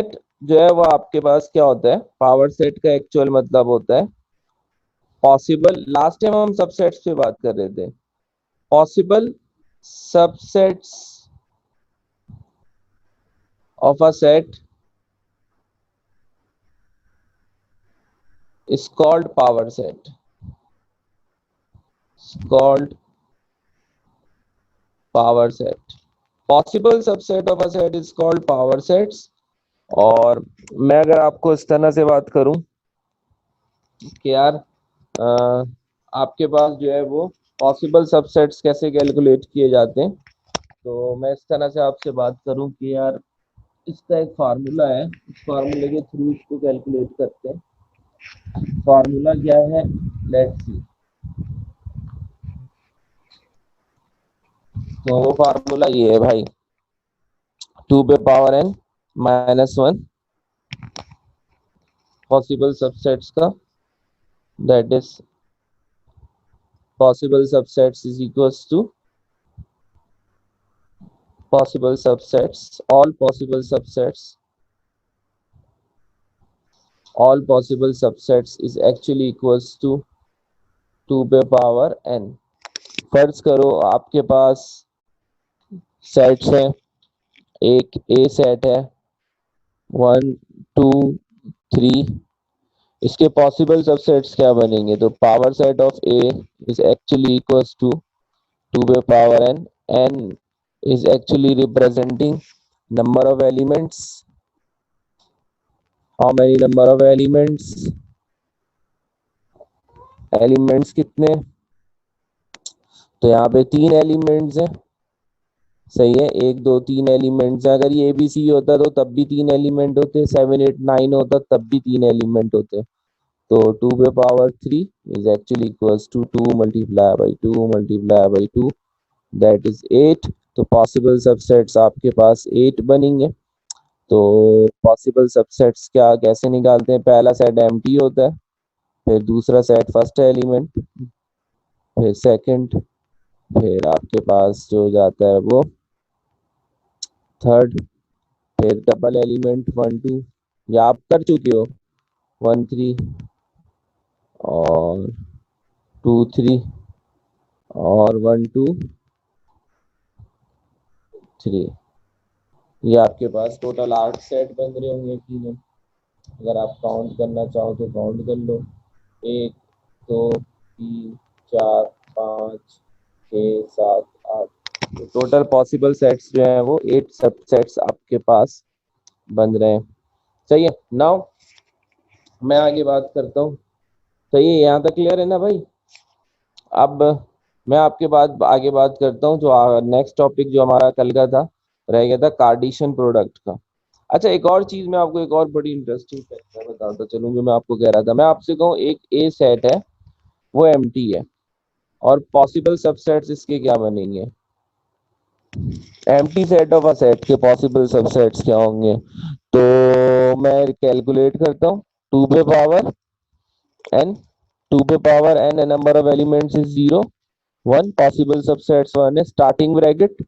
जो है वो आपके पास क्या होता है, पावर सेट का एक्चुअल मतलब होता है पॉसिबल, लास्ट टाइम हम सबसेट्स पे बात कर रहे थे, possible subsets of a set is called power set, called power set, possible subset of a set is called power sets। और मैं अगर आपको इस तरह से बात करूं कि यार आपके पास जो है वो पॉसिबल सबसेट्स कैसे कैलकुलेट किए जाते हैं, तो मैं इस तरह से आपसे बात करूं कि यार इसका एक फार्मूला है, इस फार्मूले के थ्रू इसको कैलकुलेट करते हैं। फार्मूला क्या है, लेट्स सी। तो वो फार्मूला ये है भाई, 2n-1 पॉसिबल सबसेट्स का, that is possible subsets is equals to possible subsets, all possible subsets is actually equals to 2n। फर्ज करो आपके पास सेट्स है, एक ए सेट है 1 2 3, इसके पॉसिबल सबसेट्स क्या बनेंगे, तो power set of A is actually equals to 2n। n is actually representing number of elements, how many number of elements कितने, तो यहाँ पे 3 एलिमेंट्स हैं, सही है, 1 2 3 एलिमेंट्स है। अगर ये ABC होता तो तब भी 3 एलिमेंट होते, 7 8 9 होता तब भी 3 एलिमेंट होते। तो 2 3 is actually equals to 2 × 2 × 2 that is 8। तो पॉसिबल सबसेट्स आपके पास 8 बनेंगे। तो पॉसिबल सबसेट्स क्या कैसे निकालते हैं, पहला सेट एम्प्टी होता है, फिर दूसरा सेट फर्स्ट एलिमेंट, फिर सेकंड, फिर आपके पास जो जाता है वो थर्ड, फिर डबल एलिमेंट 1 2, या आप कर चुके हो 1 3 और 2 3 और 1 2 3, ये आपके पास टोटल 8 सेट बन रहे होंगे यकीनन। अगर आप काउंट करना चाहो तो काउंट कर लो, 1 2 3 4 5 6 7 8, टोटल पॉसिबल सेट्स जो है वो 8 सब सेट्स आपके पास बन रहे हैं। सही है, नाउ मैं आगे बात करता हूँ। सही है, यहाँ तक क्लियर है ना भाई। अब मैं आपके बाद आगे बात करता हूँ, जो नेक्स्ट टॉपिक जो हमारा कल का था रह गया था कार्टेशियन प्रोडक्ट का। अच्छा, एक और चीज मैं आपको एक और बड़ी इंटरेस्टिंग फैक्ट बताता चलूँ, जो मैं आपको कह रहा था। मैं आपसे कहूँ एक ए सेट है वो एम्प्टी है, और पॉसिबल सबसेट्स इसके क्या बनेंगे, empty set of a set के पॉसिबल सबसेट्स क्या होंगे, तो मैं कैलकुलेट करता हूँ 2n, 2n number of elements is 0 1, possible subsets 1 है, starting bracket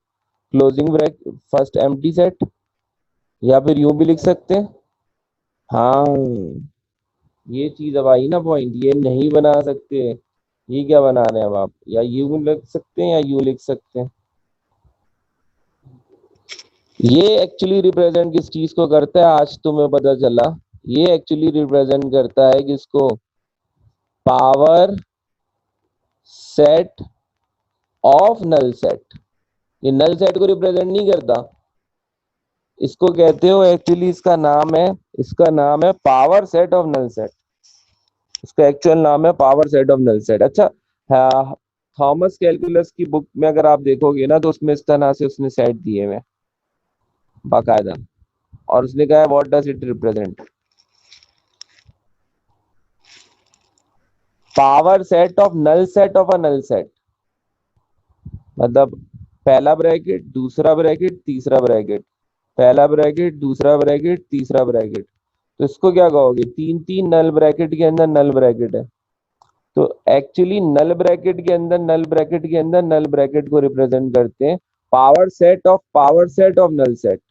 closing bracket first empty set, या फिर यूं भी लिख सकते हैं। हाँ, ये चीज अब आई ना पॉइंट, ये नहीं बना सकते, ये क्या बना रहे हैं अब आप, या यूं लिख सकते हैं या यूं लिख सकते हैं। ये एक्चुअली रिप्रेजेंट किस चीज को करता है, आज तुम्हें पता चला, ये एक्चुअली रिप्रेजेंट करता है किसको, power set of null set. ये नल सेट को रिप्रेजेंट नहीं करता, इसको कहते हो एक्चुअली, इसका नाम है power set of null set, इसका एक्चुअल नाम है power set of null set. अच्छा, हाँ, थॉमस कैलकुलस की बुक में अगर आप देखोगे ना, तो उसमें इस तरह से उसने सेट दिए हुए बाकायदा, और उसने कहा है what does it represent, power set of a null set, मतलब पहला ब्रैकेट दूसरा ब्रैकेट तीसरा ब्रैकेट, पहला ब्रैकेट दूसरा ब्रैकेट तीसरा ब्रैकेट, तो इसको क्या कहोगे, 3 3 नल ब्रैकेट के अंदर नल ब्रैकेट है। तो एक्चुअली नल ब्रैकेट को रिप्रेजेंट करते हैं power set of null set.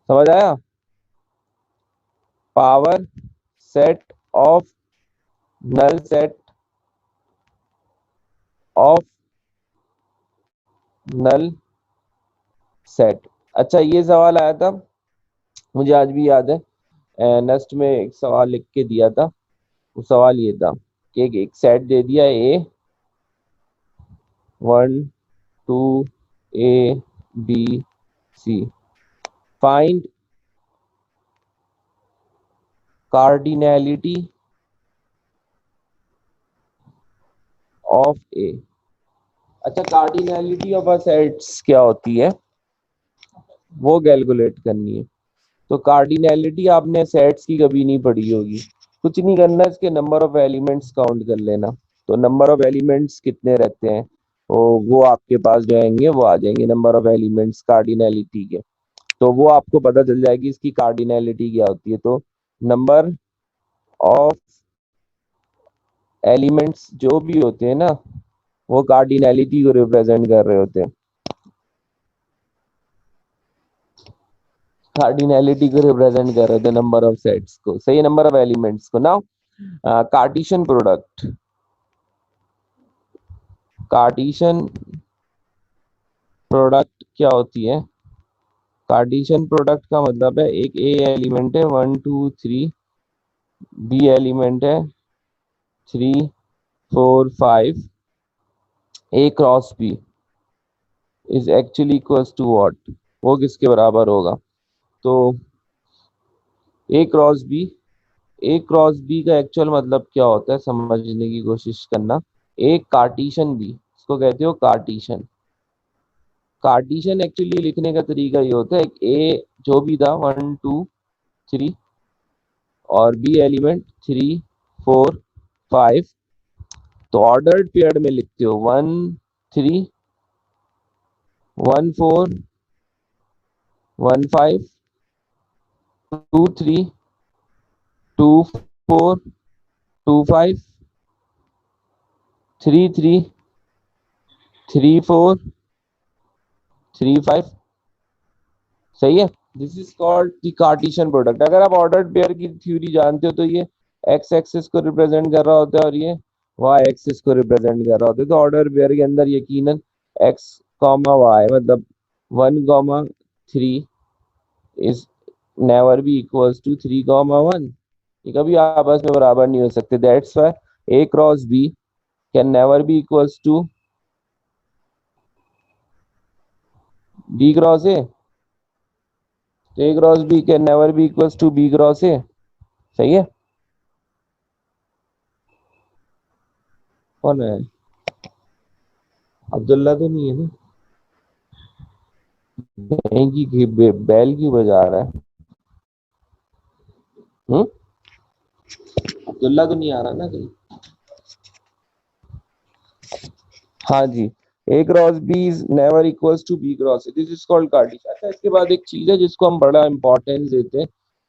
समझ आया, power set of null set of null set. अच्छा, ये सवाल आया था, मुझे आज भी याद है। नेक्स्ट में एक सवाल लिख के दिया था, वो सवाल ये था कि एक सेट दे दिया A 1 2 A B C, find cardinality of A. अच्छा, कार्डिनैलिटी ऑफ अ सेट्स क्या होती है वो कैलकुलेट करनी है। तो कार्डिनैलिटी आपने सेट्स की कभी नहीं पढ़ी होगी, कुछ नहीं करना, इसके नंबर ऑफ एलिमेंट्स काउंट कर लेना। तो नंबर ऑफ एलिमेंट्स कितने रहते हैं वो आपके पास जो आएंगे वो आ जाएंगे नंबर ऑफ एलिमेंट्स कार्डिनैलिटी के। तो वो आपको पता चल जाएगी इसकी कार्डिनैलिटी क्या होती है। तो नंबर ऑफ एलिमेंट्स जो भी होते हैं ना, वो कार्डिनैलिटी को रिप्रेजेंट कर रहे होते हैं, कार्डिनैलिटी को रिप्रेजेंट कर रहे थे नंबर ऑफ सेट्स को, सही, नंबर ऑफ एलिमेंट्स को। Now Cartesian product, Cartesian product क्या होती है? कार्टेशियन प्रोडक्ट का मतलब है एक ए एलिमेंट है 1 2 3, बी एलिमेंट है 3 4 5, A cross B is actually equals to what, वो किसके बराबर होगा? तो A cross B, A cross B का एक्चुअल मतलब क्या होता है समझने की कोशिश करना। एक कार्टेशियन बी, इसको कहते हो कार्टेशियन। कार्टेशियन एक्चुअली लिखने का तरीका ये होता है, ए जो भी था 1 2 3 और बी एलिमेंट 3 4 5, तो ऑर्डर्ड पेयर में लिखते हो 1 3 1 4 1 5 2 3 2 4 2 5 3 3 3 4 3 5, सही है। This is called the Cartesian product. अगर आप ऑर्डर्ड पेयर की थ्योरी जानते हो तो ये एक्स एक्सिस को रिप्रेजेंट कर रहा होता है और ये वाई एक्सिस को रिप्रेजेंट कर रहा होता है। तो ऑर्डर पेयर के अंदर यकीनन एक्स कॉमा वाई मतलब 1 comma 3 is never be equals to 3 comma 1, ये कभी आपस में बराबर नहीं हो सकते। That's why A cross B can never be equals to B cross A, तो A cross B can never be equals to B cross A, सही है। कौन है? अब्दुल्ला तो नहीं है ना? नहीं की बैल क्यों बजा रहा है? हम्म, अब्दुल्ला तो नहीं आ रहा ना कहीं? हाँ जी, A cross B is never equals to B cross A, this is called Cartesian. अच्छा, इसके बाद एक चीज है जिसको हम बड़ा इंपॉर्टेंस देते हैं,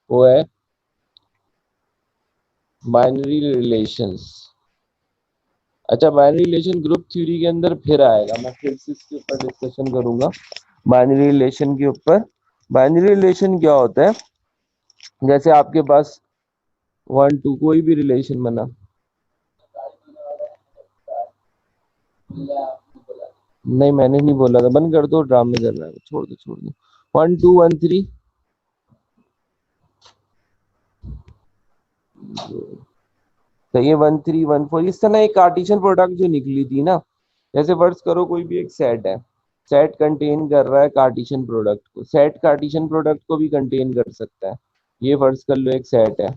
वो है बाइनरी रिलेशंस। अच्छा, बाइनरी रिलेशन ग्रुप थ्योरी के अंदर फिर आएगा, मैं फिर से इसके ऊपर डिस्कशन करूंगा बाइनरी रिलेशन के ऊपर। बाइनरी रिलेशन क्या होता है? जैसे आपके पास 1 2 कोई भी रिलेशन बना, नहीं मैंने नहीं बोला था, बंद कर दो, ड्रामे कर रहा है, छोड़ दो छोड़ दो। 1 2 1 3, सही है, 1 3 1 4, इस तरह एक कार्टेशियन प्रोडक्ट जो निकली थी ना, जैसे फर्ज करो कोई भी एक सेट है, सेट कंटेन कर रहा है कार्टेशियन प्रोडक्ट को, सेट कार्टेशियन प्रोडक्ट को भी कंटेन कर सकता है। ये फर्ज कर लो एक सेट है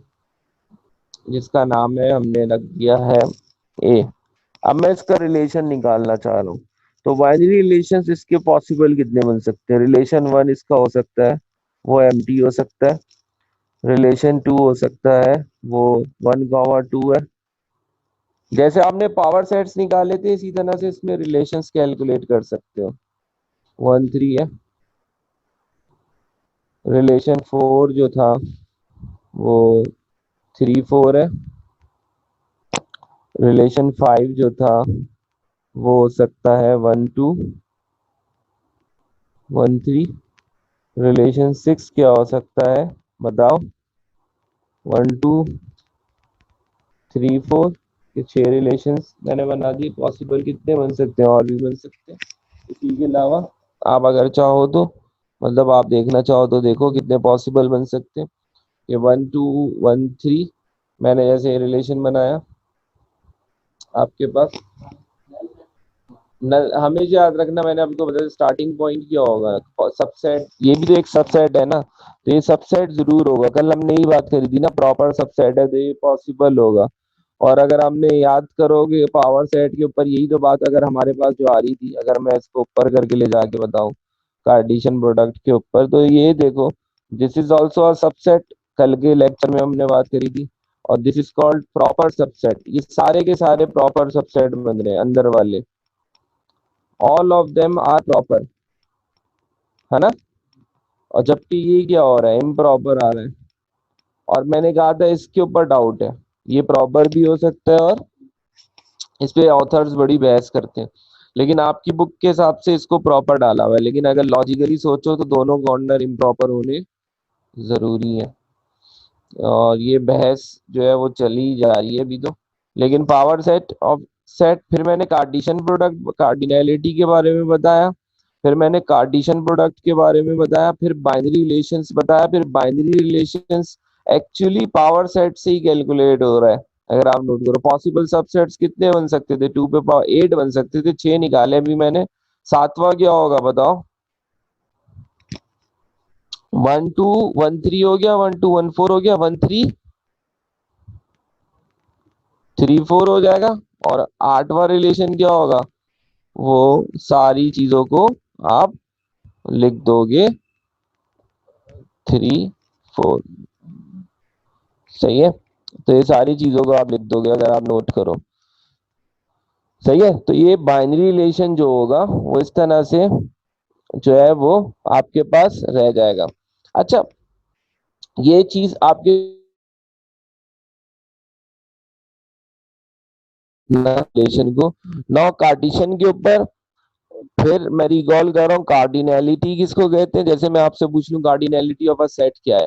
जिसका नाम है, हमने रख दिया है ए। अब मैं इसका रिलेशन निकालना चाह रहा हूँ, तो बाइनरी रिलेशन इसके पॉसिबल कितने बन सकते हैं? रिलेशन 1 इसका हो सकता है, वो एम्प्टी हो सकता है। रिलेशन 2 हो सकता है, वो 1 कॉमा 2 है। जैसे आपने पावर सेट्स निकाले थे इसी तरह से इसमें रिलेशंस कैलकुलेट कर सकते हो। 1 3 है, रिलेशन 4 जो था वो 3 4 है, रिलेशन 5 जो था वो हो सकता है 1 2 1 3, रिलेशन 6 क्या हो सकता है बताओ? 1 2 3 4 ये 6 रिलेशंस मैंने बना दिए। पॉसिबल कितने बन सकते हैं? और भी बन सकते हैं। इसी के अलावा आप अगर चाहो तो, मतलब आप देखना चाहो तो देखो कितने पॉसिबल बन सकते हैं। ये 1 2 1 3 मैंने जैसे रिलेशन बनाया आपके पास हमेशा याद रखना, मैंने आपको बताया स्टार्टिंग पॉइंट क्या होगा, और सबसेट, ये भी तो एक सबसेट है ना, तो ये सबसेट जरूर होगा। कल हमने यही बात करी थी ना, प्रॉपर सबसेट है तो ये पॉसिबल होगा। और अगर हमने याद करोगे पावर सेट के ऊपर यही तो बात अगर हमारे पास जो आ रही थी, अगर मैं इसको ऊपर करके ले जाके बताऊं कार्टेशियन प्रोडक्ट के ऊपर, तो ये देखो this is also a subset. कल के लेक्चर में हमने बात करी थी। और this is called proper subset. ये सारे के सारे प्रॉपर सबसेट बन रहे हैं अंदर वाले, all of them are proper, है ना। और जबकि ये क्या हो रहा है, इम्प्रॉपर आ रहा है। और मैंने कहा था इसके ऊपर डाउट है, ये प्रॉपर भी हो सकता है और इस पे ऑथर्स बड़ी बहस करते हैं। लेकिन आपकी बुक के हिसाब से इसको प्रॉपर डाला हुआ है, लेकिन अगर लॉजिकली सोचो तो दोनों कॉर्नर इम्प्रॉपर होने जरूरी है। और ये बहस जो है वो चली जा रही है अभी तो। लेकिन पावर सेट ऑफ सेट, फिर मैंने कार्टेशियन प्रोडक्ट कार्डिनैलिटी के बारे में बताया, फिर मैंने कार्टेशियन प्रोडक्ट के बारे में बताया, फिर बाइनरी रिलेशंस बताया। फिर binary relations actually power set से ही कैलकुलेट हो रहा है। अगर आप नोट करो पॉसिबल सबसेट्स कितने बन सकते थे, 2 पे पावर 8 बन सकते थे, 6 निकाले अभी मैंने। सातवां क्या होगा बताओ? 1 2 1 3 हो गया, 1 2 1 4 हो गया, 1 3 3 4 हो जाएगा। और आठवां रिलेशन क्या होगा? वो सारी चीजों को आप लिख दोगे 3 4। सही है, तो ये सारी चीजों को आप लिख दोगे अगर आप नोट करो। सही है, तो ये बाइनरी रिलेशन जो होगा वो इस तरह से जो है वो आपके पास रह जाएगा। अच्छा, ये चीज आपके रिलेशन को नौ कार्टेशियन के ऊपर, फिर मैं रिकॉल कर रहा हूँ कार्डिनैलिटी किसको कहते हैं। जैसे मैं आपसे पूछ लूं कार्डिनैलिटी ऑफ अ सेट क्या है,